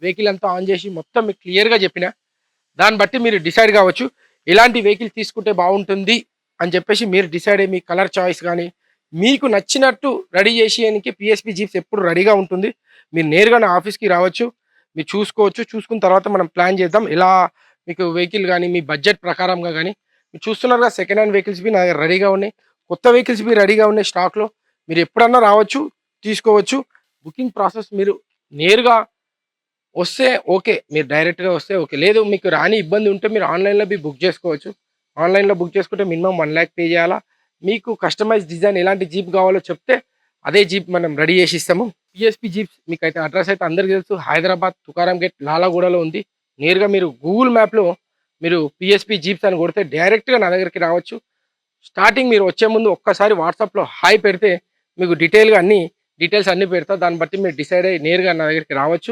Vehicle అంతా on చేసి మొత్తం మీకు క్లియర్‌గా చెప్పిన. దాన్ని బట్టి మీరు డిసైడ్ కావచ్చు. ఎలాంటి వెహికల్ తీసుకుంటే బావుంటుంది అని చెప్పేసి మీరు డిసైడ్ అయ్యి మీ కలర్ చాయిస్ గాని, మీకు నచ్చినట్టు రెడీ చేసేయనికి పీఎస్‌పీ జీప్స్ ఎప్పుడు రెడీగా ఉంటుంది. మీరు నేరుగా నా ఆఫీస్‌కి రావచ్చు. మీరు చూసుకోవచ్చు. చూసుకున్న తర్వాత మనం ప్లాన్ చేద్దాం. ఎలా మీకు వెహికల్ గాని, మీ బడ్జెట్ ప్రకారంగా గాని మీరు చూస్తున్నారుగా సెకండ్ హ్యాండ్ వెహికల్స్‌వి నా దగ్గర రెడీగా ఉన్నాయి. కొత్త వెహికల్స్‌వి రెడీగా ఉన్నాయి స్టాక్‌లో. మీరు ఎప్పుడన్నా రావచ్చు, తీసుకోవచ్చు. బుకింగ్ ప్రాసెస్ మీరు నేరుగా వస్తే ఓకే. మీరు డైరెక్ట్‌గా వస్తే ఓకే. లేదు మీకు రాని ఇబ్బంది ఉంటే మీరు ఆన్‌లైన్‌లో బుక్ చేసుకోవచ్చు. ఆన్‌లైన్‌లో బుక్ చేసుకుంటే మినిమమ్ 1,00,000 పే చేయాలా. మీకు కస్టమైజ్డ్ డిజైన్ ఎలాంటి జీప్ కావాలో చెప్తే అదే జీప్ మనం రెడీ చేసి ఇస్తాము. పీఎస్‌పీ జీప్స్ మీకైతే అడ్రెస్ అయితే అందరికి తెలుసు. హైదరాబాద్ తుకారాం గేట్ లాలాగూడలో ఉంది. నేరుగా మీరు గూగుల్ మ్యాప్‌లో మీరు పీఎస్‌పీ జీప్స్ అని కొడితే డైరెక్ట్‌గా నా దగ్గరికి రావచ్చు. స్టార్టింగ్ మీరు వచ్చే ముందు ఒక్కసారి వాట్సాప్‌లో హాయ్ పెడితే మీకు డీటెయిల్స్ అన్నీ పెడతా. దాన్ని బట్టి మీరు డిసైడ్ అయ్యి నేరుగా నా దగ్గరికి రావచ్చు.